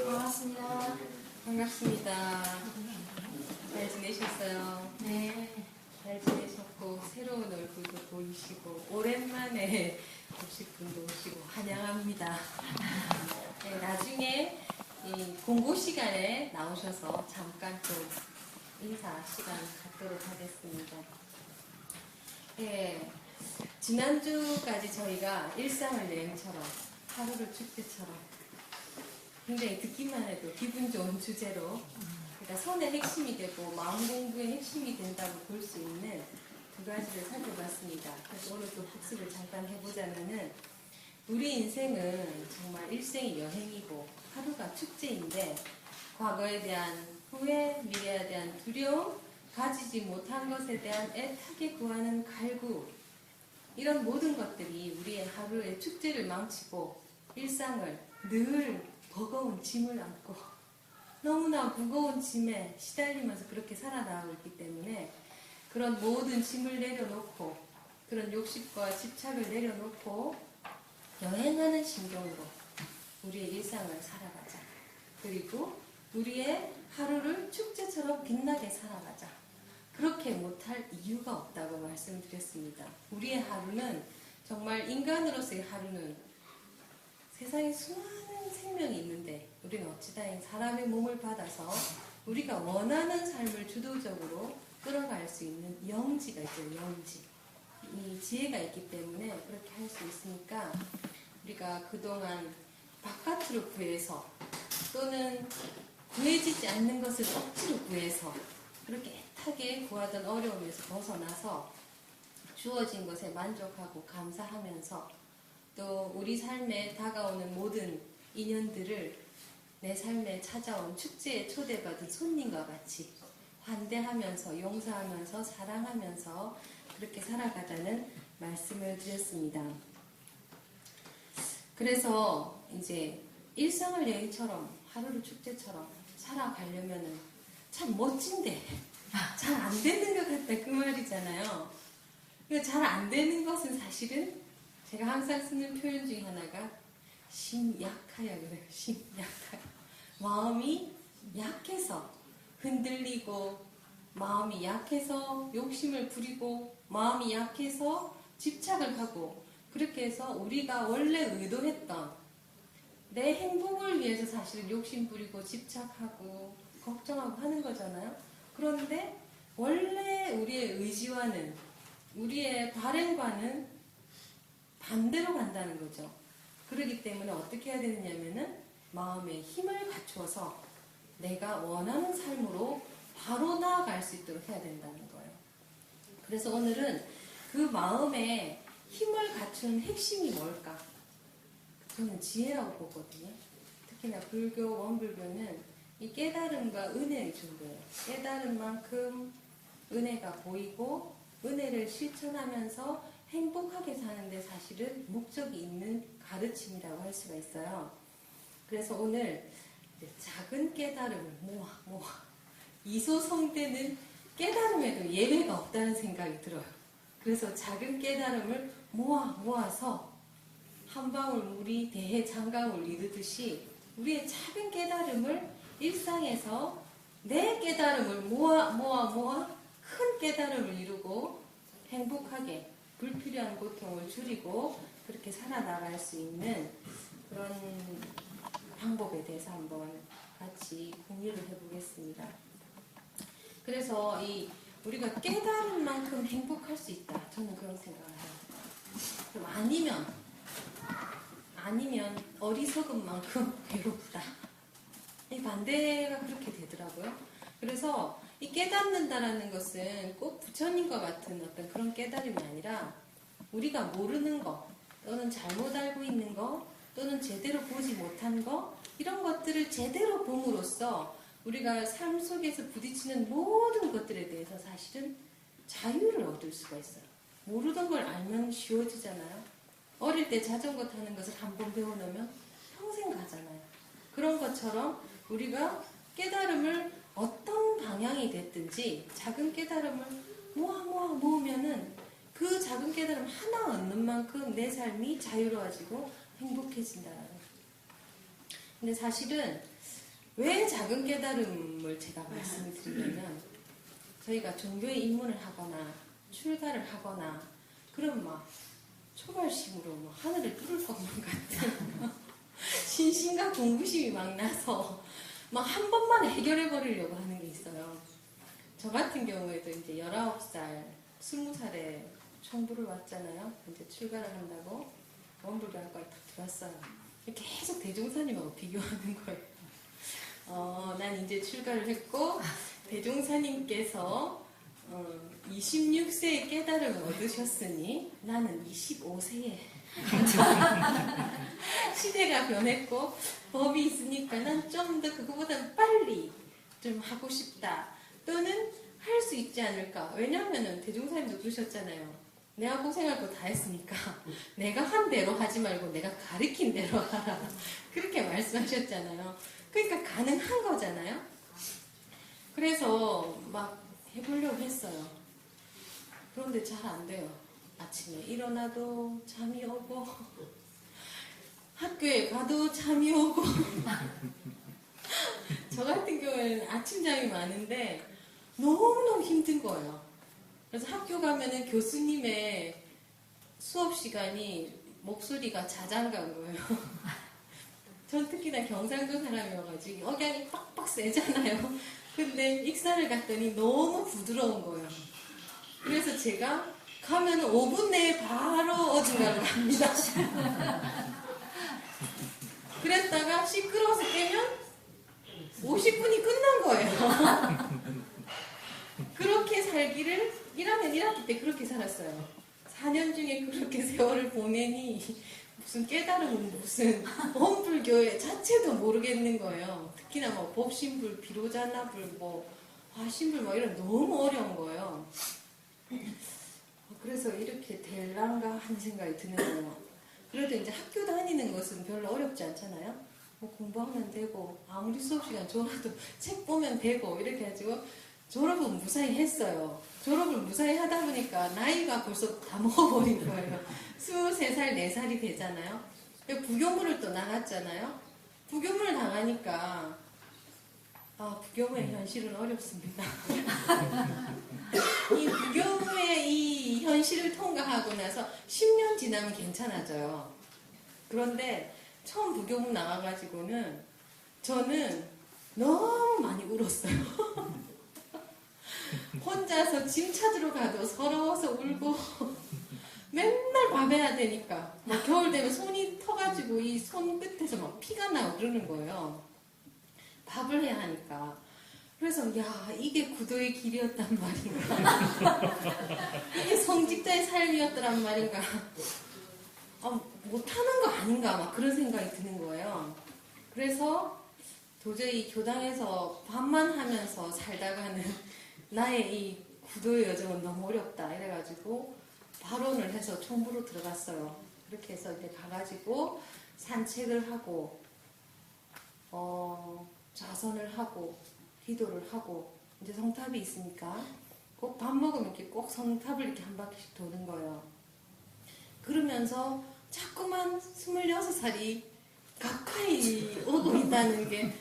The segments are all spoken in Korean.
반갑습니다. 반갑습니다. 잘 지내셨어요? 네. 잘 지내셨고 새로운 얼굴도 보이시고 오랜만에 오실 분도 오시고 환영합니다. 네, 나중에 이 공고 시간에 나오셔서 잠깐 또 인사 시간 갖도록 하겠습니다. 네, 지난주까지 저희가 일상을 여행처럼 하루를 축제처럼 굉장히 듣기만 해도 기분 좋은 주제로 그러니까 선의 핵심이 되고 마음 공부의 핵심이 된다고 볼 수 있는 두 가지를 살펴봤습니다. 그래서 오늘 또 복습을 잠깐 해보자면은 우리 인생은 정말 일생이 여행이고 하루가 축제인데 과거에 대한 후회, 미래에 대한 두려움, 가지지 못한 것에 대한 애타게 구하는 갈구 이런 모든 것들이 우리의 하루의 축제를 망치고 일상을 늘 버거운 짐을 안고 너무나 무거운 짐에 시달리면서 그렇게 살아나가고 있기 때문에 그런 모든 짐을 내려놓고 그런 욕심과 집착을 내려놓고 여행하는 심경으로 우리의 일상을 살아가자. 그리고 우리의 하루를 축제처럼 빛나게 살아가자. 그렇게 못할 이유가 없다고 말씀드렸습니다. 우리의 하루는 정말 인간으로서의 하루는 세상에 수많은 생명이 있는데 우리는 어찌다행 사람의 몸을 받아서 우리가 원하는 삶을 주도적으로 끌어갈 수 있는 영지가 있죠. 영지. 이 지혜가 있기 때문에 그렇게 할 수 있으니까 우리가 그동안 바깥으로 구해서 또는 구해지지 않는 것을 억지로 구해서 그렇게 애타게 구하던 어려움에서 벗어나서 주어진 것에 만족하고 감사하면서 또 우리 삶에 다가오는 모든 인연들을 내 삶에 찾아온 축제에 초대받은 손님과 같이 환대하면서 용서하면서 사랑하면서 그렇게 살아가자는 말씀을 드렸습니다. 그래서 이제 일상을 여행처럼 하루를 축제처럼 살아가려면은 참 멋진데 잘 안 되는 것 같다 그 말이잖아요. 잘 안 되는 것은 사실은 제가 항상 쓰는 표현 중에 하나가 심약하여 그래요. 심약하여. 마음이 약해서 흔들리고 마음이 약해서 욕심을 부리고 마음이 약해서 집착을 하고 그렇게 해서 우리가 원래 의도했던 내 행복을 위해서 사실은 욕심 부리고 집착하고 걱정하고 하는 거잖아요. 그런데 원래 우리의 의지와는 우리의 바램과는 반대로 간다는 거죠. 그렇기 때문에 어떻게 해야 되느냐면은 마음에 힘을 갖추어서 내가 원하는 삶으로 바로 나아갈 수 있도록 해야 된다는 거예요. 그래서 오늘은 그 마음에 힘을 갖추는 핵심이 뭘까? 저는 지혜라고 보거든요. 특히나 불교, 원불교는 이 깨달음과 은혜의 중도예요. 깨달은 만큼 은혜가 보이고 은혜를 실천하면서 행복하게 사는데 사실은 목적이 있는 가르침이라고 할 수가 있어요. 그래서 오늘 작은 깨달음을 모아 이소성대는 깨달음에도 예외가 없다는 생각이 들어요. 그래서 작은 깨달음을 모아서 한 방울 물이 대해 장강을 이루듯이 우리의 작은 깨달음을 일상에서 내 깨달음을 모아 큰 깨달음을 이루고 행복하게 불필요한 고통을 줄이고 그렇게 살아나갈 수 있는 그런 방법에 대해서 한번 같이 공유를 해보겠습니다. 그래서 우리가 깨달은 만큼 행복할 수 있다. 저는 그런 생각을 해요. 그럼 아니면 어리석은 만큼 괴롭다. 이 반대가 그렇게 되더라고요. 그래서 이 깨닫는다라는 것은 꼭 부처님과 같은 어떤 그런 깨달음이 아니라 우리가 모르는 거 또는 잘못 알고 있는 거 또는 제대로 보지 못한 거 이런 것들을 제대로 봄으로써 우리가 삶 속에서 부딪히는 모든 것들에 대해서 사실은 자유를 얻을 수가 있어요. 모르던 걸 알면 쉬워지잖아요. 어릴 때 자전거 타는 것을 한번 배워놓으면 평생 가잖아요. 그런 것처럼 우리가 깨달음을 어떤 방향이 됐든지 작은 깨달음을 모으면은 그 작은 깨달음 하나 얻는 만큼 내 삶이 자유로워지고 행복해진다는 거예요. 근데 사실은 왜 작은 깨달음을 제가 말씀을 드리냐면, 저희가 종교에 입문을 하거나 출가를 하거나 그럼 막 초발심으로 막 하늘을 뚫을 것만 같은 신심과 공부심이 막 나서 막 한 번만에 해결해 버리려고 하는 게 있어요. 저 같은 경우에도 이제 19살, 20살에 청부를 왔잖아요. 이제 출가를 한다고 원불교학과에 딱 들어왔어요. 계속 대종사님하고 비교하는 거예요. 난 이제 출가를 했고 대종사님께서 26세에 깨달음을 얻으셨으니 나는 25세에 시대가 변했고 법이 있으니까 난 좀 더 그거보다 빨리 좀 하고 싶다. 또는 할 수 있지 않을까. 왜냐하면 대종사님도 그러셨잖아요. 내가 고생할 거 다 했으니까 내가 한 대로 하지 말고 내가 가르친 대로 하라. 그렇게 말씀하셨잖아요. 그러니까 가능한 거잖아요. 그래서 막 해보려고 했어요. 그런데 잘 안 돼요. 아침에 일어나도 잠이 오고 학교에 가도 잠이 오고 저 같은 경우에는 아침잠이 많은데 너무너무 힘든 거예요. 그래서 학교 가면은 교수님의 수업 시간이 목소리가 자장가인 거예요. 전 특히나 경상도 사람이어가지고 억양이 빡빡 세잖아요. 근데 익산을 갔더니 너무 부드러운 거예요. 그래서 제가 가면 5분 내에 바로 어딘가로 갑니다. 그랬다가 시끄러워서 깨면 50분이 끝난 거예요. 그렇게 살기를 1학년 1학기 때 그렇게 살았어요. 4년 중에 그렇게 세월을 보내니 무슨 깨달음은 무슨 원불교의 자체도 모르겠는 거예요. 특히나 뭐 법신불, 비로자나불, 뭐 화신불 뭐 이런 너무 어려운 거예요. 그래서 이렇게 될란가 하는 생각이 드는 거예요. 그래도 이제 학교 다니는 것은 별로 어렵지 않잖아요. 뭐 공부하면 되고 아무리 수업 시간 졸아도 책 보면 되고 이렇게 해가지고 졸업을 무사히 했어요. 졸업을 무사히 하다 보니까 나이가 벌써 다 먹어버린 거예요. 23살, 4살이 되잖아요. 부교물을 또 나갔잖아요. 부교물 나가니까 부교무의 현실은 어렵습니다. 이 부교무의 이 현실을 통과하고 나서 10년 지나면 괜찮아져요. 그런데 처음 부교무 나가가지고는 저는 너무 많이 울었어요. 혼자서 짐 찾으러 가도 서러워서 울고 맨날 밥 해야 되니까 막 겨울 되면 손이 터가지고 이 손끝에서 막 피가 나고 그러는 거예요. 밥을 해야 하니까. 그래서 야 이게 구도의 길이었단 말인가. 이게 성직자의 삶이었더란 말인가. 못하는 거 아닌가 막 그런 생각이 드는 거예요. 그래서 도저히 교당에서 밥만 하면서 살다가는 나의 이 구도의 여정은 너무 어렵다 이래가지고 발언을 해서 총부로 들어갔어요. 그렇게 해서 이제 가가지고 산책을 하고 좌선을 하고 기도를 하고 이제 성탑이 있으니까 꼭 밥 먹으면 이렇게 꼭 성탑을 이렇게 한 바퀴씩 도는 거예요. 그러면서 자꾸만 26살이 가까이 오고 있다는 게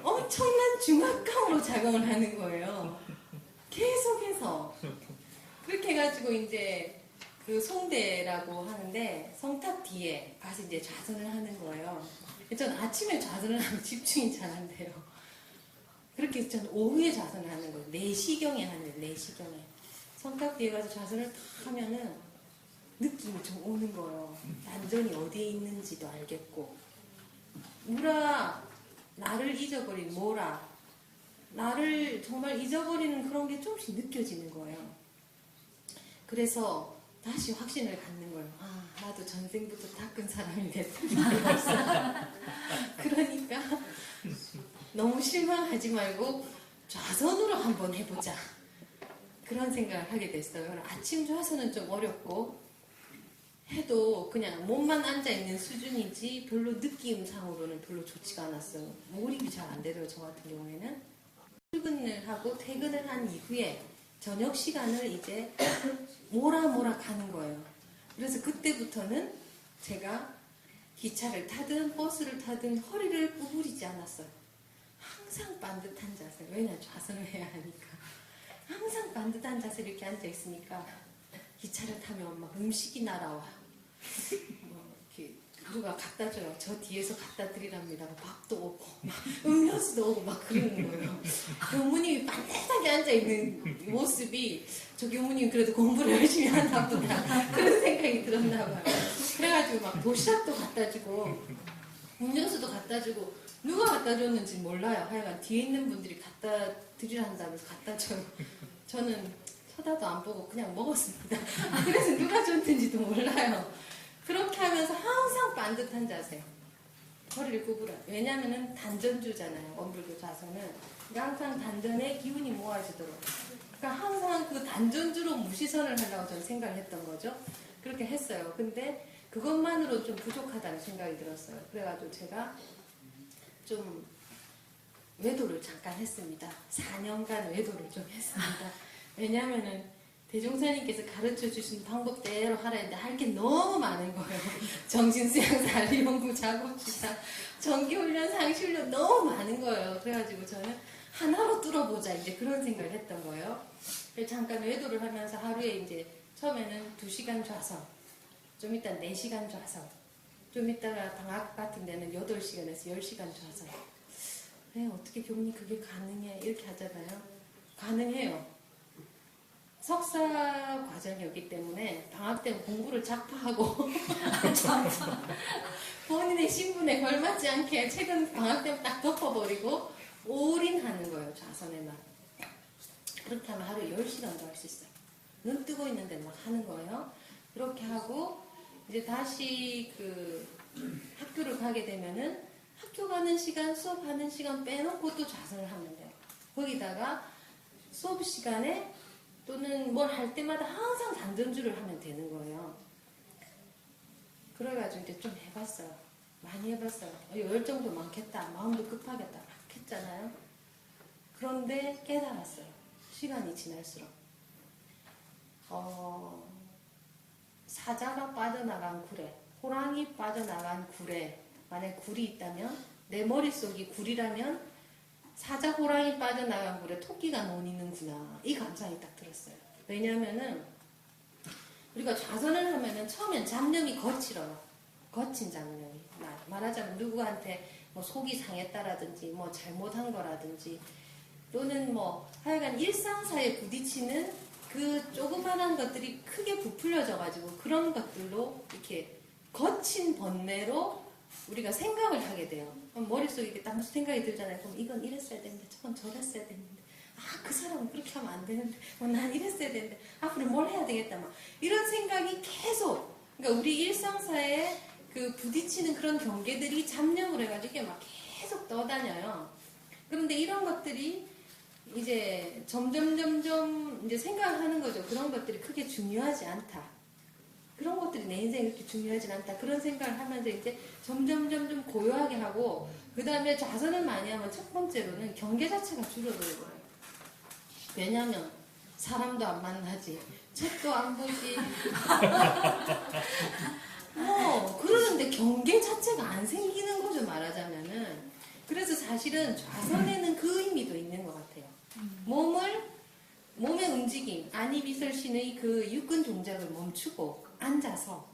엄청난 중압감으로 작용을 하는 거예요. 계속해서. 그렇게 해가지고 이제 그 송대라고 하는데 성탑 뒤에 가서 이제 좌선을 하는 거예요. 저는 아침에 좌선을 하면 집중이 잘 안 돼요. 그렇게 해서 저는 오후에 좌선을 하는 거예요. 4시경에 하는 거예요. 4시경에. 성탑 뒤에 가서 좌선을 탁 하면은 느낌이 좀 오는 거예요. 완전히 어디에 있는지도 알겠고. 나를 잊어버린 뭐라. 나를 정말 잊어버리는 그런 게 조금씩 느껴지는 거예요. 그래서 다시 확신을 갖는 거예요. 나도 전생부터 닦은 사람이 됐다. 그러니까 너무 실망하지 말고 좌선으로 한번 해보자. 그런 생각을 하게 됐어요. 아침 좌선은 좀 어렵고 해도 그냥 몸만 앉아있는 수준이지 별로 느낌상으로는 별로 좋지가 않았어요. 몰입이 잘 안 되더라고요. 저 같은 경우에는. 출근을 하고 퇴근을 한 이후에 저녁 시간을 이제 몰아 가는 거예요. 그래서 그때부터는 제가 기차를 타든 버스를 타든 허리를 구부리지 않았어요. 항상 반듯한 자세. 왜냐? 좌선을 해야 하니까. 항상 반듯한 자세로 이렇게 앉아 있으니까 기차를 타면 막 음식이 날아와. 뭐 이렇게 누가 갖다 줘요. 저 뒤에서 갖다 드리랍니다. 밥도 오고 막 음료수도 오고 막 그러는 거예요. 교무님이 반듯하게 앉아 있는 모습이 저 교무님 그래도 공부를 열심히 하나 보다 그런 생각이 들었나 봐요. 그래가지고 막 도시락도 갖다 주고 음료수도 갖다 주고 누가 갖다 줬는지 몰라요. 하여간 뒤에 있는 분들이 갖다 드리란다면서 갖다 줘요. 저는 쳐다도 안 보고 그냥 먹었습니다. 그래서 누가 줬는지도 몰라요. 그렇게 하면서 항상 반듯한 자세. 허리를 구부려요. 왜냐면은 단전주잖아요. 원불교 좌선은. 그러니까 항상 단전에 기운이 모아지도록. 그러니까 항상 그 단전주로 무시선을 하려고 저는 생각을 했던 거죠. 그렇게 했어요. 근데 그것만으로 좀 부족하다는 생각이 들었어요. 그래가지고 제가 좀 외도를 잠깐 했습니다. 4년간 외도를 좀 했습니다. 왜냐면은 대종사님께서 가르쳐 주신 방법대로 하라 했는데 할 게 너무 많은 거예요. 정신수양사, 알리연구, 작업주사, 정기훈련, 상시훈련 너무 많은 거예요. 그래가지고 저는 하나로 뚫어보자 이제 그런 생각을 했던 거예요. 그래서 잠깐 외도를 하면서 하루에 이제 처음에는 2시간 좌선, 좀 이따 4시간 좌선, 좀 이따가 방학 같은 데는 8시간에서 10시간 좌선. 네, 어떻게 교무님 그게 가능해? 이렇게 하잖아요. 가능해요. 석사 과정이었기 때문에 방학 때 공부를 작파하고 본인의 신분에 걸맞지 않게 책은 방학 때면 딱 덮어버리고 올인하는 거예요. 좌선에만. 그렇게 하면 하루에 10시간도 할 수 있어요. 눈 뜨고 있는데 막 하는 거예요. 그렇게 하고 이제 다시 그 학교를 가게 되면은 학교 가는 시간, 수업하는 시간 빼놓고 또 좌선을 하면 돼요. 거기다가 수업 시간에 또는 뭘 할 때마다 항상 단전주를 하면 되는 거예요. 그래가지고 이제 좀 해봤어요. 많이 해봤어요. 열정도 많겠다. 마음도 급하겠다. 막 했잖아요. 그런데 깨달았어요. 시간이 지날수록. 사자가 빠져나간 굴에, 호랑이 빠져나간 굴에, 만약 굴이 있다면, 내 머릿속이 굴이라면, 사자, 호랑이 빠져나간 굴에 토끼가 논이는구나. 이 감상이 딱 들었어요. 왜냐면은, 우리가 좌선을 하면은 처음엔 잡념이 거칠어요. 거친 잡념이. 말하자면 누구한테 뭐 속이 상했다라든지, 뭐 잘못한 거라든지, 또는 뭐 하여간 일상사에 부딪히는 그 조그만한 것들이 크게 부풀려져가지고 그런 것들로 이렇게 거친 번뇌로 우리가 생각을 하게 돼요. 머릿속에 이렇게 딱 생각이 들잖아요. 그럼 이건 이랬어야 되는데 저건 저랬어야 되는데 그 사람은 그렇게 하면 안 되는데 난 이랬어야 되는데 앞으로 뭘 해야 되겠다 막 이런 생각이 계속 그러니까 우리 일상사에 그 부딪히는 그런 경계들이 잡념으로 해가지고 이게 막 계속 떠다녀요. 그런데 이런 것들이 이제 점점 이제 생각을 하는 거죠. 그런 것들이 크게 중요하지 않다. 그런 것들이 내 인생에 그렇게 중요하진 않다. 그런 생각을 하면서 이제 점점 고요하게 하고 그 다음에 좌선을 많이 하면 첫 번째로는 경계 자체가 줄어들어요. 왜냐면 사람도 안 만나지 책도 안 보지 그러는데 경계 자체가 안 생기는 거죠. 말하자면은. 그래서 사실은 좌선에는 그 의미도 있는 것 같아요. 몸의 움직임, 안이비설신의 그 육근 동작을 멈추고 앉아서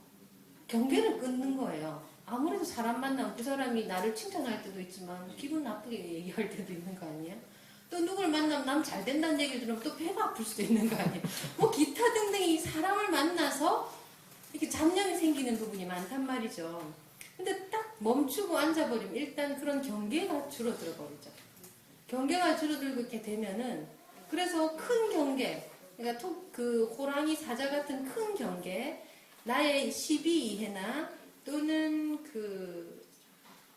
경계를 끊는 거예요. 아무래도 사람 만나면 그 사람이 나를 칭찬할 때도 있지만 기분 나쁘게 얘기할 때도 있는 거 아니에요? 또 누굴 만나면 남 잘 된다는 얘기를 들으면 또 배가 아플 수도 있는 거 아니에요? 뭐 기타 등등이 사람을 만나서 이렇게 잡념이 생기는 부분이 많단 말이죠. 근데 딱 멈추고 앉아버리면 일단 그런 경계가 줄어들어 버리죠. 경계가 줄어들게 되면은 그래서 큰 경계, 그러니까 그 호랑이 사자 같은 큰 경계, 나의 12이해나 또는 그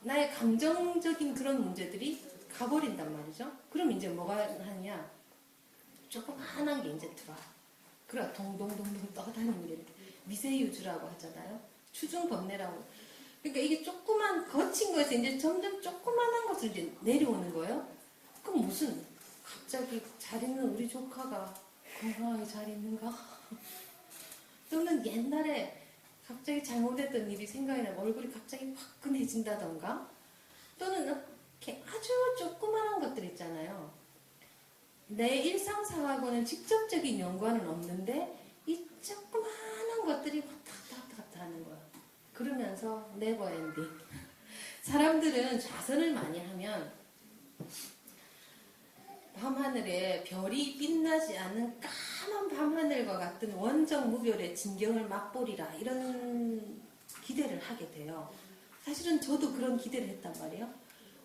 나의 감정적인 그런 문제들이 가버린단 말이죠. 그럼 이제 뭐가 하냐? 조그만한 게 이제 들어와. 그래 동동동동 떠다니는 게 미세유주라고 하잖아요. 추중번뇌라고. 그러니까 이게 조그만 거친 거에서 이제 점점 조그만한 것을 이제 내려오는 거예요. 그럼 무슨 갑자기 잘 있는 우리 조카가 건강하게 잘 있는가? 또는 옛날에 갑자기 잘못했던 일이 생각이 나고 얼굴이 갑자기 화끈해진다던가 또는 이렇게 아주 조그마한 것들 있잖아요. 내 일상사하고는 직접적인 연관은 없는데 이 조그마한 것들이 왔다 갔다 하는 거야. 그러면서 네버 엔딩. 사람들은 좌선을 많이 하면 밤하늘에 별이 빛나지 않는 까만 밤하늘과 같은 원정 무별의 진경을 맛보리라 이런 기대를 하게 돼요. 사실은 저도 그런 기대를 했단 말이에요.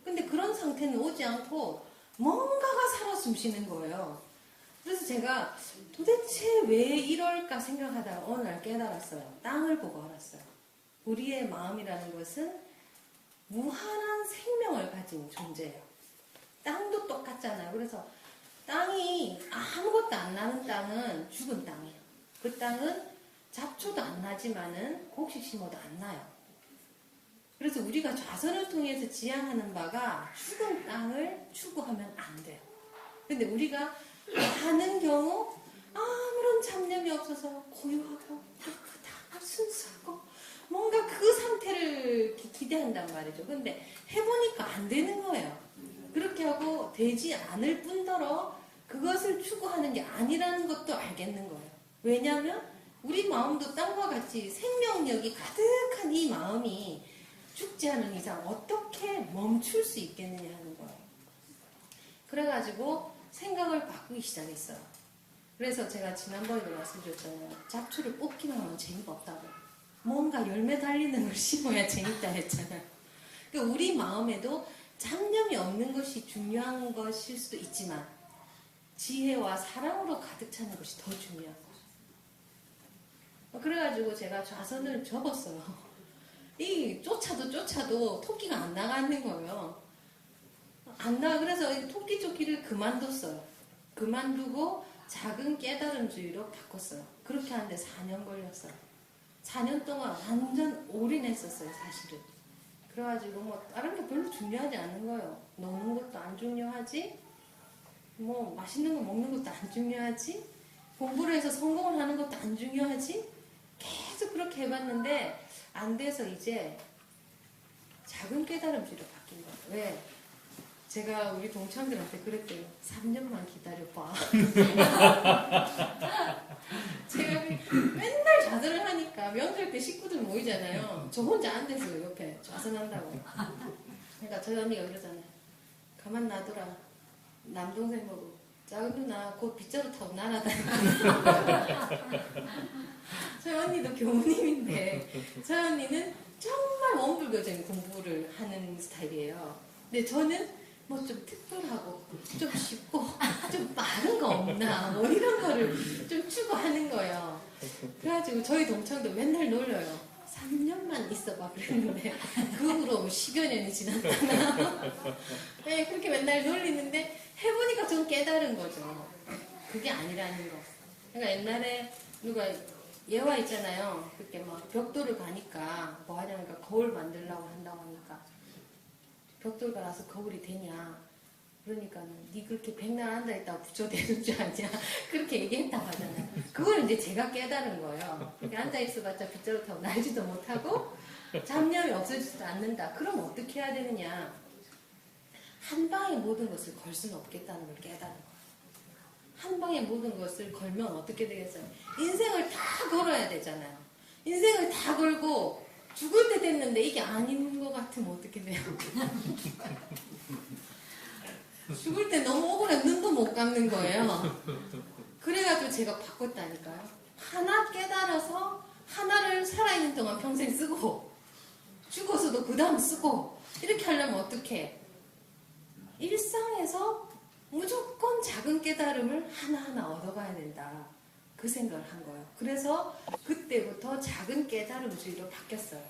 근데 그런 상태는 오지 않고 뭔가가 살아 숨쉬는 거예요. 그래서 제가 도대체 왜 이럴까 생각하다가 어느 날 깨달았어요. 땅을 보고 알았어요. 우리의 마음이라는 것은 무한한 생명을 가진 존재예요. 땅도 똑같잖아요. 그래서 땅이 아무것도 안 나는 땅은 죽은 땅이에요. 그 땅은 잡초도 안 나지만은 곡식 심어도 안 나요. 그래서 우리가 좌선을 통해서 지향하는 바가 죽은 땅을 추구하면 안 돼요. 근데 우리가 하는 경우 아무런 잡념이 없어서 고요하고 깨끗하고 순수하고 뭔가 그 상태를 기대한단 말이죠. 근데 해보니까 안 되는 거예요. 그렇게 하고 되지 않을 뿐더러 그것을 추구하는 게 아니라는 것도 알겠는 거예요. 왜냐하면 우리 마음도 땅과 같이 생명력이 가득한 이 마음이 죽지 않은 이상 어떻게 멈출 수 있겠느냐 하는 거예요. 그래가지고 생각을 바꾸기 시작했어요. 그래서 제가 지난번에도 말씀드렸잖아요. 잡초를 뽑기만 하면 재미가 없다고. 뭔가 열매 달리는 걸 심어야 재밌다 했잖아요. 그러니까 우리 마음에도 잡념이 없는 것이 중요한 것일 수도 있지만 지혜와 사랑으로 가득 차는 것이 더 중요한 거죠. 그래가지고 제가 좌선을 접었어요. 이 쫓아도 토끼가 안 나가는 거예요. 안 나가. 그래서 토끼 쫓기를 그만뒀어요. 그만두고 작은 깨달음주의로 바꿨어요. 그렇게 하는데 4년 걸렸어요. 4년 동안 완전 올인했었어요, 사실은. 그래가지고 뭐 다른 게 별로 중요하지 않은 거예요. 노는 것도 안 중요하지, 뭐 맛있는 거 먹는 것도 안 중요하지, 공부를 해서 성공을 하는 것도 안 중요하지. 계속 그렇게 해봤는데 안 돼서 이제 작은 깨달음주의로 바뀐 거예요. 왜? 제가 우리 동창들한테 그랬대요. 3년만 기다려봐. 제가 맨날 좌선을 하니까 명절 때 식구들 모이잖아요. 저 혼자 앉아있어요, 옆에. 좌선한다고. 그러니까 저희 언니가 그러잖아요. 가만 놔둬라. 남동생 보고. 작은 누나 곧 빗자루 타고 날아다니고. 저희 언니도 교무님인데 저희 언니는 정말 원불교적인 공부를 하는 스타일이에요. 근데 저는 뭐 좀 특별하고 좀 쉽고 좀 빠른 거 없나 뭐 이런 거를 좀 추구하는 거예요. 그래가지고 저희 동창도 맨날 놀려요. 3년만 있어봐 그랬는데 그 후로 10여 년이 지났다나. 네, 그렇게 맨날 놀리는데 해보니까 좀 깨달은 거죠. 그게 아니라는 거. 그러니까 옛날에 누가 예화 있잖아요. 그렇게 막 벽돌을 가니까 뭐 하냐니까 거울 만들려고 한다고 하니까 벽돌 갈아서 거울이 되냐. 그러니까는 니 그렇게 백날 앉아있다고 부처되는 줄 아냐. 그렇게 얘기했다고 하잖아요. 그걸 이제 제가 깨달은 거예요. 그렇게 앉아있어봤자 빗자루 타고 날지도 못하고 잡념이 없어지지도 않는다. 그럼 어떻게 해야 되느냐. 한 방에 모든 것을 걸 수는 없겠다는 걸 깨달은 거예요. 한 방에 모든 것을 걸면 어떻게 되겠어요? 인생을 다 걸어야 되잖아요. 인생을 다 걸고 죽을 때 됐는데 이게 아닌 것 같으면 어떻게 돼요? 죽을 때 너무 억울해 눈도 못 감는 거예요. 그래가지고 제가 바꿨다니까요. 하나 깨달아서 하나를 살아있는 동안 평생 쓰고 죽어서도 그 다음 쓰고 이렇게 하려면 어떻게? 일상에서 무조건 작은 깨달음을 하나하나 얻어가야 된다. 그 생각을 한 거예요. 그래서 그때부터 작은 깨달음주의로 바뀌었어요.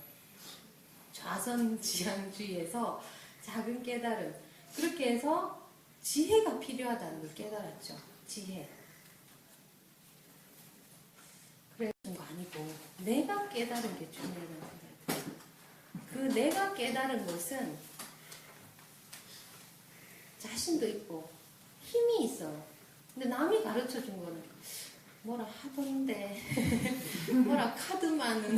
좌선지향주의에서 작은 깨달음. 그렇게 해서 지혜가 필요하다는 걸 깨달았죠. 지혜. 그래서 거 아니고 내가 깨달은 게 중요하다는 생각이 들어요. 그 내가 깨달은 것은 자신도 있고 힘이 있어요. 근데 남이 가르쳐 준 거는 뭐라 하던데 뭐라 카드만은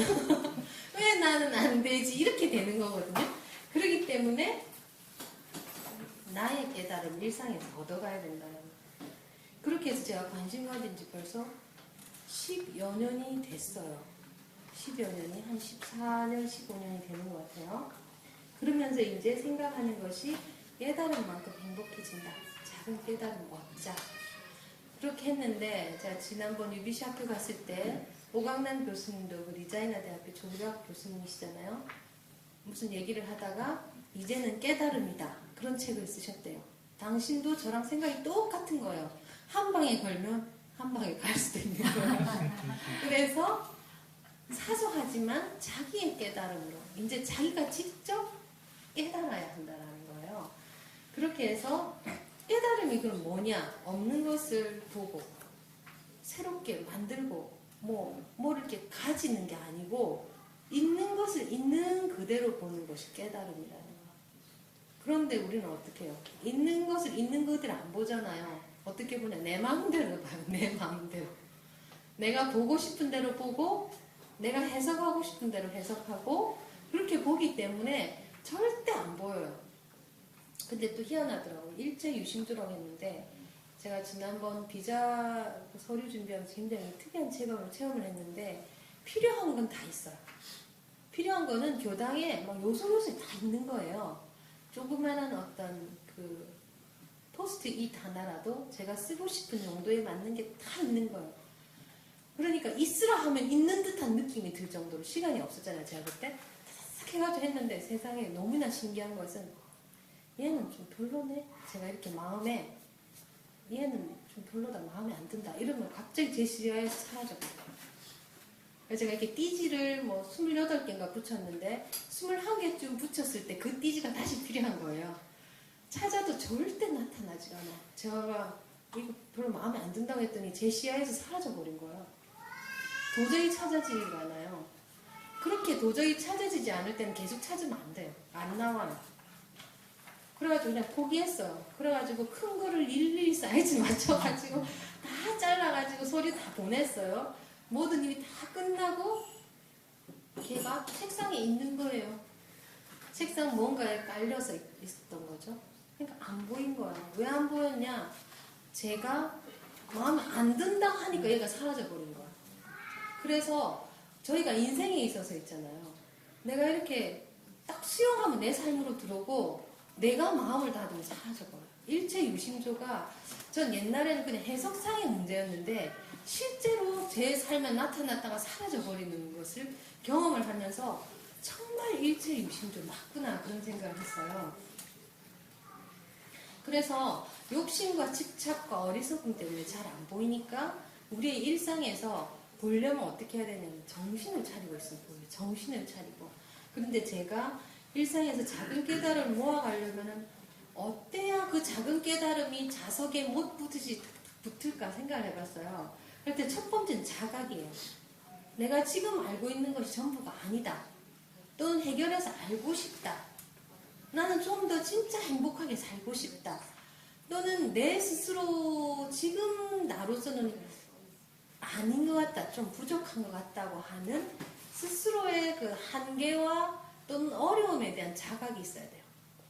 왜 나는 안 되지 이렇게 되는 거거든요. 그렇기 때문에 나의 깨달음 일상에서 얻어가야 된다. 그렇게 해서 제가 관심 가진 지 벌써 10여 년이 됐어요. 10여 년이 한 14년 15년이 되는 것 같아요. 그러면서 이제 생각하는 것이 깨달은 만큼 행복해진다. 작은 깨달음 얻자. 그렇게 했는데 제가 지난번 UBC 학교 갔을 때 오강남 교수님도 그 리자이나 대학교 조교학 교수님이시잖아요. 무슨 얘기를 하다가 이제는 깨달음이다. 그런 책을 쓰셨대요. 당신도 저랑 생각이 똑같은 거예요. 한 방에 걸면 한 방에 갈 수도 있는 거예요. 그래서 사소하지만 자기의 깨달음으로 이제 자기가 직접 깨달아야 한다는 거예요. 그렇게 해서 깨달음이 그럼 뭐냐? 없는 것을 보고 새롭게 만들고 뭘 이렇게 가지는 게 아니고 있는 것을 있는 그대로 보는 것이 깨달음이라는 거예요. 그런데 우리는 어떻게 해요? 있는 것을 있는 그대로 안 보잖아요. 어떻게 보냐? 내 마음대로 봐요. 내 마음대로. 내가 보고 싶은 대로 보고 내가 해석하고 싶은 대로 해석하고 그렇게 보기 때문에 절대 안 보여요. 근데 또 희한하더라고요. 일체유심조라고 했는데 제가 지난번 비자 서류 준비하면서 굉장히 특이한 체험을 했는데 필요한 건 다 있어요. 필요한 거는 교당에 막 요소요소 다 있는 거예요. 조그만한 어떤 그 포스트잇 하나라도 제가 쓰고 싶은 용도에 맞는 게 다 있는 거예요. 그러니까 있으라 하면 있는 듯한 느낌이 들 정도로 시간이 없었잖아요. 제가 그때 싹 해가지고 했는데 세상에 너무나 신기한 것은 얘는 좀 별로네. 제가 이렇게 마음에 얘는 좀 별로다. 마음에 안 든다. 이러면 갑자기 제 시야에서 사라져버려요. 그래서 제가 이렇게 띠지를 28개인가 붙였는데 21개쯤 붙였을 때 그 띠지가 다시 필요한 거예요. 찾아도 절대 나타나지가 않아. 제가 이거 별로 마음에 안 든다고 했더니 제 시야에서 사라져버린 거예요. 도저히 찾아지지가 않아요. 그렇게 도저히 찾아지지 않을 때는 계속 찾으면 안 돼요. 안 나와요. 그래가지고 그냥 포기했어요. 그래가지고 큰 거를 일일이 사이즈 맞춰가지고 다 잘라가지고 소리 다 보냈어요. 모든 일이 다 끝나고 걔가 책상에 있는 거예요. 책상 뭔가에 깔려서 있었던 거죠. 그러니까 안 보인 거예요. 왜 안 보였냐? 제가 마음에 안 든다 하니까 얘가 사라져버린 거예요. 그래서 저희가 인생에 있어서 있잖아요. 내가 이렇게 딱 수용하면 내 삶으로 들어오고 내가 마음을 닫으면 사라져버려요. 일체유심조가 전 옛날에는 그냥 해석상의 문제였는데 실제로 제 삶에 나타났다가 사라져버리는 것을 경험을 하면서 정말 일체유심조 맞구나 그런 생각을 했어요. 그래서 욕심과 집착과 어리석음 때문에 잘 안 보이니까 우리의 일상에서 보려면 어떻게 해야 되냐면 정신을 차리고 있으면 보여요. 정신을 차리고. 그런데 제가 일상에서 작은 깨달음을 모아가려면 어때야 그 작은 깨달음이 자석에 못 붙을까 생각을 해봤어요. 그럴 때 첫 번째는 자각이에요. 내가 지금 알고 있는 것이 전부가 아니다. 또는 해결해서 알고 싶다. 나는 좀 더 진짜 행복하게 살고 싶다. 또는 내 스스로 지금 나로서는 아닌 것 같다. 좀 부족한 것 같다고 하는 스스로의 그 한계와 또는 어려움에 대한 자각이 있어야 돼요.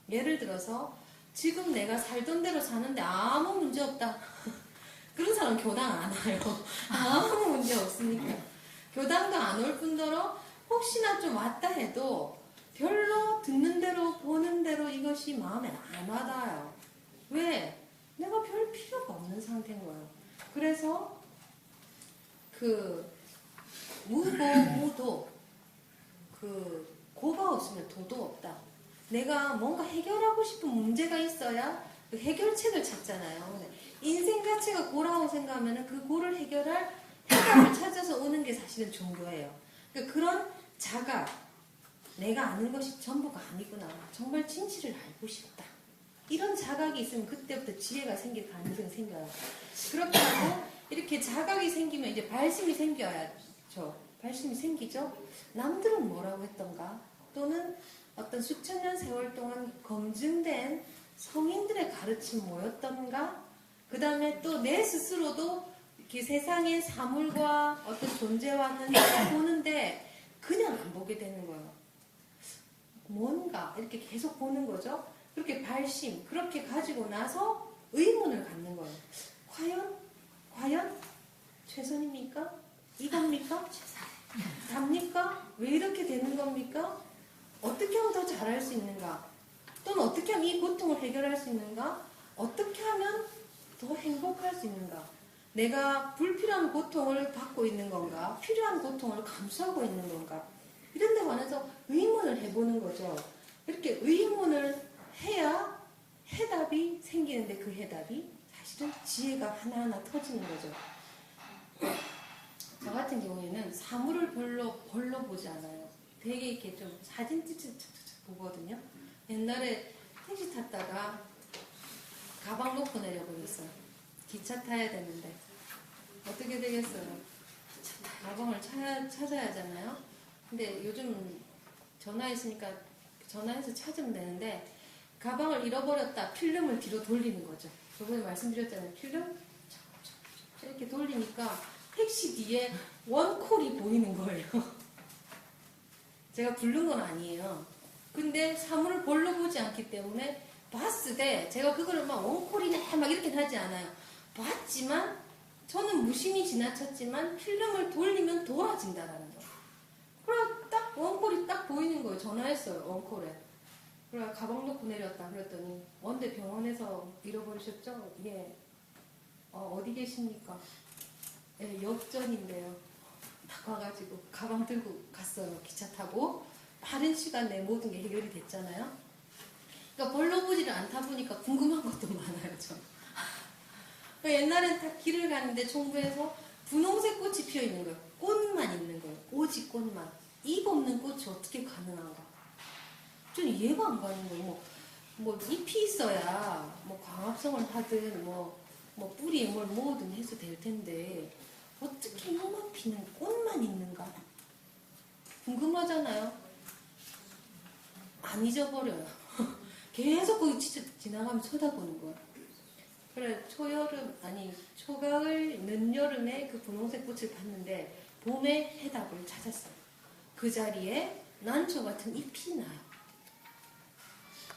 예를 들어서 지금 내가 살던 대로 사는데 아무 문제 없다. 그런 사람 교당 안 와요. 아무 문제 없으니까. 교당도 안 올 뿐더러 혹시나 좀 왔다 해도 별로 듣는 대로 보는 대로 이것이 마음에 안 와닿아요. 왜? 내가 별 필요가 없는 상태인 거예요. 그래서 그 무도 그 고가 없으면 도도 없다. 내가 뭔가 해결하고 싶은 문제가 있어야 그 해결책을 찾잖아요. 인생 자체가 고라고 생각하면 그 고를 해결할 해답을 찾아서 오는 게 사실은 종교예요. 그러니까 그런 자각, 내가 아는 것이 전부가 아니구나. 정말 진실을 알고 싶다. 이런 자각이 있으면 그때부터 지혜가 생길 가능성이 생겨요. 그렇게 하고 이렇게 자각이 생기면 이제 발심이 생겨야죠. 발심이 생기죠. 남들은 뭐라고 했던가 또는 어떤 수천 년 세월 동안 검증된 성인들의 가르침 뭐였던가 그 다음에 또 내 스스로도 세상의 사물과 어떤 존재와는 보는데 그냥 안 보게 되는 거예요. 뭔가 이렇게 계속 보는 거죠. 그렇게 발심, 그렇게 가지고 나서 의문을 갖는 거예요. 과연 최선입니까? 이겁니까? 답니까? 왜 이렇게 되는 겁니까? 어떻게 하면 더 잘할 수 있는가? 또는 어떻게 하면 이 고통을 해결할 수 있는가? 어떻게 하면 더 행복할 수 있는가? 내가 불필요한 고통을 받고 있는 건가? 필요한 고통을 감수하고 있는 건가? 이런 데 관해서 의문을 해보는 거죠. 이렇게 의문을 해야 해답이 생기는데 그 해답이 사실은 지혜가 하나하나 터지는 거죠. 저 같은 경우에는 사물을 별로 보지 않아요. 되게 이렇게 좀 사진 찍찍 보거든요. 옛날에 택시 탔다가 가방 놓고 내려버렸어요. 기차 타야 되는데 어떻게 되겠어요? 가방을 찾아야 하잖아요. 근데 요즘 전화했으니까 전화해서 찾으면 되는데 가방을 잃어버렸다. 필름을 뒤로 돌리는 거죠. 저번에 말씀드렸잖아요. 필름 이렇게 돌리니까 택시 뒤에 원콜이 보이는 거예요. 제가 부른 건 아니에요. 근데 사물을 별로 보지 않기 때문에 봤을 때 제가 그거를 막 원콜이네 막 이렇게 하지 않아요. 봤지만 저는 무심히 지나쳤지만 필름을 돌리면 돌아진다라는 거예요. 그래 딱 원콜이 딱 보이는 거예요. 전화했어요. 원콜에. 그래 가방 놓고 내렸다 그랬더니 원대 병원에서 잃어버리셨죠? 예. 어디 계십니까? 예, 역전인데요. 딱 와가지고 가방 들고 갔어요. 기차 타고 빠른 시간 내에 모든 게 해결이 됐잖아요. 그러니까 별로 보지를 않다 보니까 궁금한 것도 많아요. 저. 옛날엔 다 길을 가는데 총부에서 분홍색 꽃이 피어 있는 거예요. 꽃만 있는 거예요. 오직 꽃만. 잎 없는 꽃이 어떻게 가능한가? 좀 이해가 안 가는 거예요. 뭐 잎이 있어야 뭐 광합성을 하든 뭐 뿌리에 뭘 모으든 해서 될 텐데 어떻게 잎만 피는 꽃만 있는가? 궁금하잖아요. 안 잊어버려요. 계속 거기 지나가면 쳐다보는 거예요. 그래 초가을 늦여름에 그 분홍색 꽃을 봤는데 봄에 해답을 찾았어요. 그 자리에 난초 같은 잎이 나요.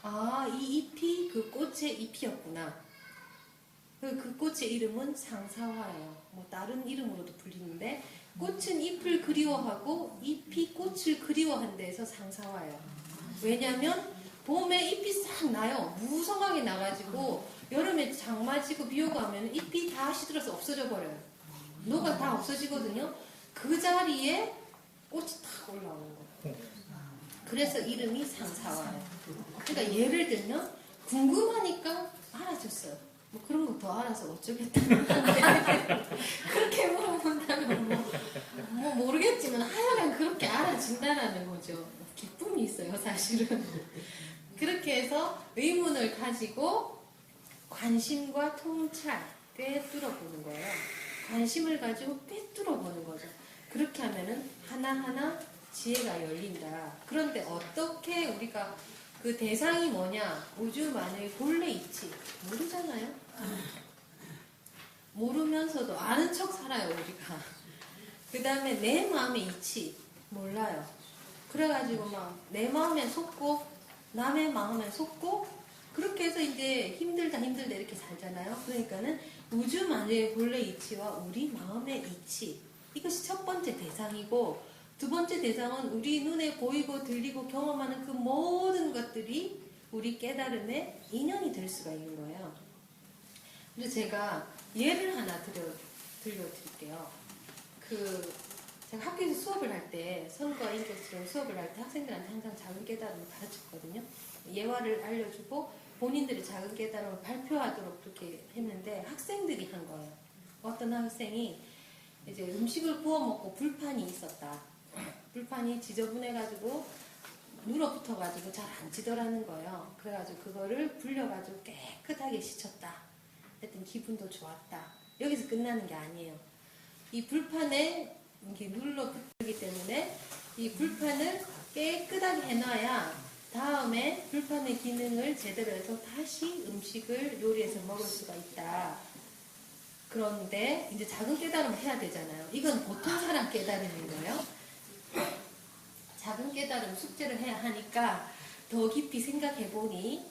아, 이 잎이 그 꽃의 잎이었구나. 그 꽃의 이름은 상사화예요. 뭐 다른 이름으로도 불리는데 꽃은 잎을 그리워하고 잎이 꽃을 그리워한 데에서 상사화예요. 왜냐면 봄에 잎이 싹 나요. 무성하게 나가지고 여름에 장마 지고 비 오고 하면 잎이 다 시들어서 없어져 버려요. 녹아 다 없어지거든요. 그 자리에 꽃이 탁 올라오는 거예요. 그래서 이름이 상사화예요. 그러니까 예를 들면 궁금하니까 알아줬어요. 뭐 그런 거 더 알아서 어쩌겠다. 그렇게 물어본다면 뭐 모르겠지만 하여간 그렇게 알아준다는 거죠. 기쁨이 있어요, 사실은. 그렇게 해서 의문을 가지고 관심과 통찰, 꿰뚫어 보는 거예요. 관심을 가지고 꿰뚫어 보는 거죠. 그렇게 하면은 하나하나 지혜가 열린다. 그런데 어떻게 우리가 그 대상이 뭐냐? 우주만의 본래 이치. 모르잖아요? 모르면서도 아는 척 살아요, 우리가. 그 다음에 내 마음의 이치. 몰라요. 그래가지고 막 내 마음에 속고, 남의 마음에 속고, 그렇게 해서 이제 힘들다 이렇게 살잖아요. 그러니까는 우주만의 본래 이치와 우리 마음의 이치. 이것이 첫 번째 대상이고, 두 번째 대상은 우리 눈에 보이고 들리고 경험하는 그 모든 것들이 우리 깨달음의 인연이 될 수가 있는 거예요. 그래서 제가 예를 하나 들려드릴게요. 제가 학교에서 수업을 할 때, 선과 인격처럼 수업을 할 때 학생들한테 항상 작은 깨달음을 가르쳤거든요. 예화를 알려주고 본인들이 작은 깨달음을 발표하도록 그렇게 했는데 학생들이 한 거예요. 어떤 학생이 이제 음식을 구워 먹고 불판이 있었다. 불판이 지저분해가지고 눌어붙어가지고 잘 안 지더라는 거예요. 그래가지고 그거를 불려가지고 깨끗하게 씻었다. 하여튼 기분도 좋았다. 여기서 끝나는 게 아니에요. 이 불판에 이게 눌러붙기 때문에 이 불판을 깨끗하게 해놔야 다음에 불판의 기능을 제대로 해서 다시 음식을 요리해서 먹을 수가 있다. 그런데 이제 작은 깨달음을 해야 되잖아요. 이건 보통 사람 깨달음인 거예요. 작은 깨달음 숙제를 해야 하니까 더 깊이 생각해 보니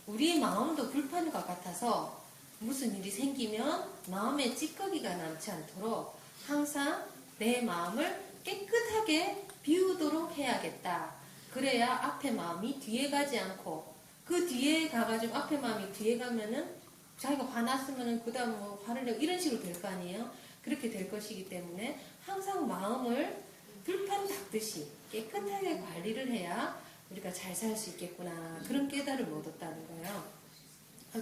우리 마음도 불편한 것 같아서 무슨 일이 생기면 마음에 찌꺼기가 남지 않도록 항상 내 마음을 깨끗하게 비우도록 해야겠다. 그래야 앞에 마음이 뒤에 가지 않고 그 뒤에 가가지고 앞에 마음이 뒤에 가면은 자기가 화났으면은 그 다음 뭐 화를 내고 이런 식으로 될 거 아니에요? 그렇게 될 것이기 때문에 항상 마음을 불판 닦듯이 깨끗하게 관리를 해야 우리가 잘 살 수 있겠구나. 그런 깨달음을 얻었다는 거예요.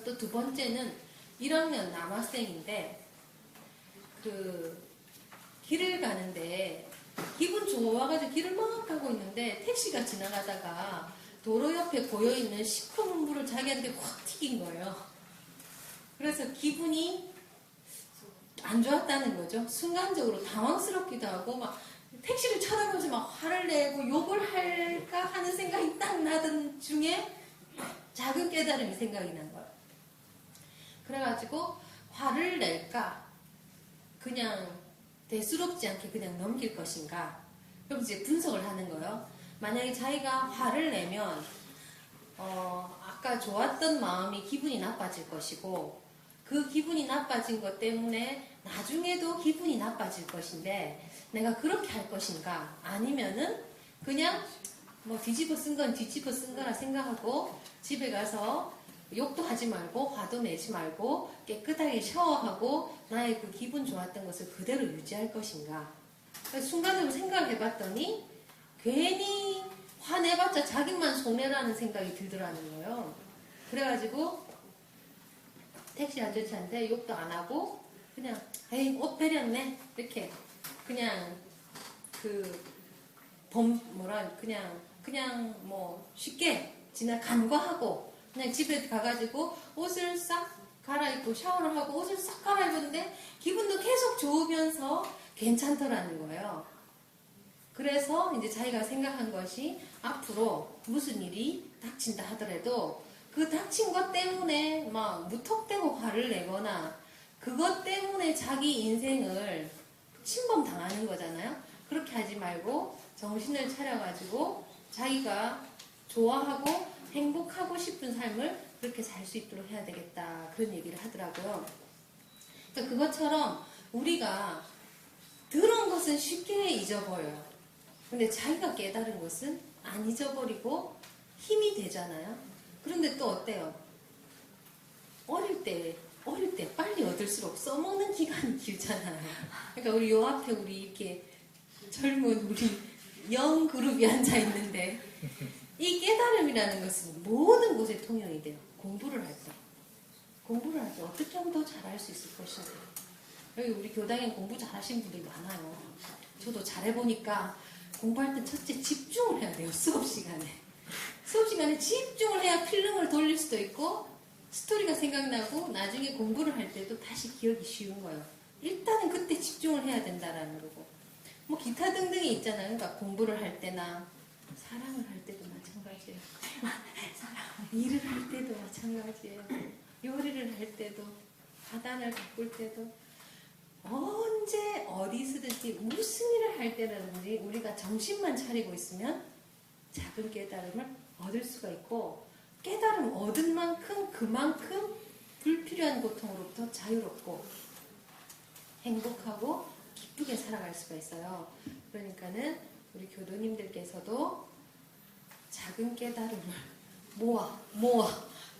또 두 번째는 1학년 남학생인데 길을 가는데 기분 좋아가지고 길을 막 가고 있는데 택시가 지나가다가 도로 옆에 고여있는 시커먼 물을 자기한테 확 튀긴 거예요. 그래서 기분이 안 좋았다는 거죠. 순간적으로 당황스럽기도 하고 막 택시를 쳐다보면서 막 화를 내고 욕을 할까 하는 생각이 딱 나던 중에 작은 깨달음이 생각이 난 거예요. 그래가지고 화를 낼까 그냥 대수롭지 않게 그냥 넘길 것인가 그럼 이제 분석을 하는 거예요. 만약에 자기가 화를 내면 아까 좋았던 마음이 기분이 나빠질 것이고 그 기분이 나빠진 것 때문에 나중에도 기분이 나빠질 것인데 내가 그렇게 할 것인가 아니면은 그냥 뭐 뒤집어 쓴 건 뒤집어 쓴 거라 생각하고 집에 가서 욕도 하지 말고 화도 내지 말고 깨끗하게 샤워하고 나의 그 기분 좋았던 것을 그대로 유지할 것인가. 순간적으로 생각을 해봤더니 괜히 화내봤자 자기만 손해라는 생각이 들더라는 거예요. 그래가지고 택시 아저씨한테 욕도 안 하고 그냥 에이 옷 베렸네 이렇게 그냥 그냥 뭐 쉽게 간과하고 그냥 집에 가가지고 옷을 싹 갈아입고 샤워를 하고 옷을 싹 갈아입었는데 기분도 계속 좋으면서 괜찮더라는 거예요. 그래서 이제 자기가 생각한 것이 앞으로 무슨 일이 닥친다 하더라도 그 닥친 것 때문에 막 무턱대고 화를 내거나 그것 때문에 자기 인생을 침범당하는 거잖아요. 그렇게 하지 말고 정신을 차려가지고 자기가 좋아하고 행복하고 싶은 삶을 그렇게 살 수 있도록 해야 되겠다. 그런 얘기를 하더라고요. 그러니까 그것처럼 우리가 들은 것은 쉽게 잊어버려요. 근데 자기가 깨달은 것은 안 잊어버리고 힘이 되잖아요. 그런데 또 어때요? 어릴 때 빨리 얻을수록 써먹는 기간이 길잖아요. 그러니까 우리 요 앞에 우리 이렇게 젊은 우리 영 그룹이 앉아 있는데 이 깨달음이라는 것은 모든 곳에 통용이 돼요. 공부를 할 때 어떻게 하면 더 잘할 수 있을 것인가. 여기 우리 교당에 공부 잘하시는 분들 많아요. 저도 잘해보니까 공부할 때 첫째 집중을 해야 돼요. 수업 시간에 집중을 해야 필름을 돌릴 수도 있고 스토리가 생각나고 나중에 공부를 할 때도 다시 기억이 쉬운 거예요. 일단은 그때 집중을 해야 된다라는 거고 뭐 기타 등등이 있잖아요. 그러니까 공부를 할 때나 사랑을 할 때도 마찬가지예요. 일을 할 때도 마찬가지예요. 요리를 할 때도 화단을 가꿀 때도 언제 어디서든지 무슨 일을 할 때라든지 우리가 정신만 차리고 있으면 작은 깨달음을 얻을 수가 있고 깨달음 얻은 만큼 그만큼 불필요한 고통으로부터 자유롭고 행복하고 기쁘게 살아갈 수가 있어요. 그러니까는 우리 교도님들께서도 작은 깨달음을 모아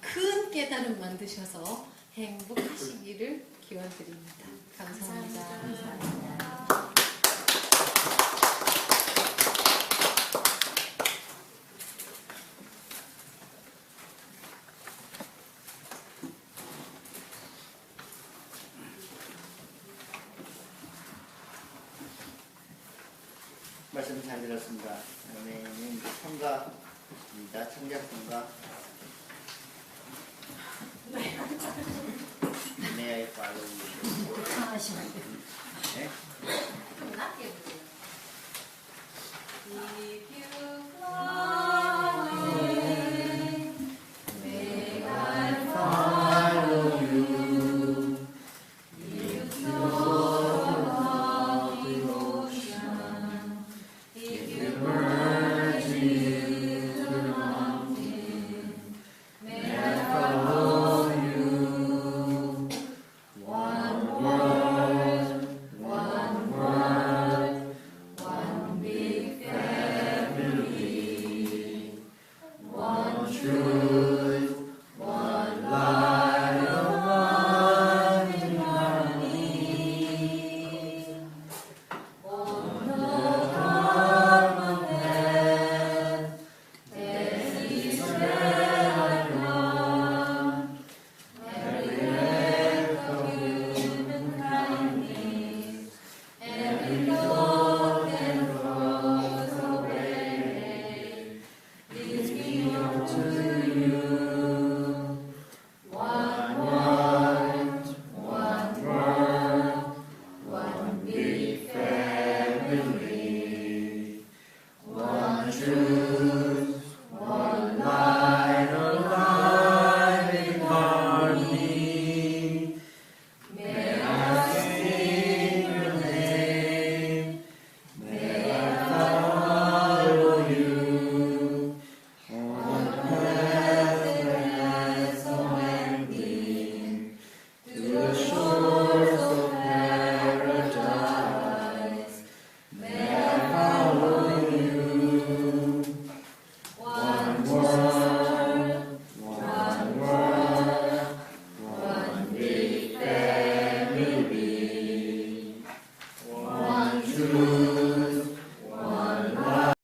큰 깨달음 만드셔서 행복하시기를 기원드립니다. 감사합니다. 감사합니다. 말씀 잘 들었습니다. 다음에는 청가입니다. 청작 청가.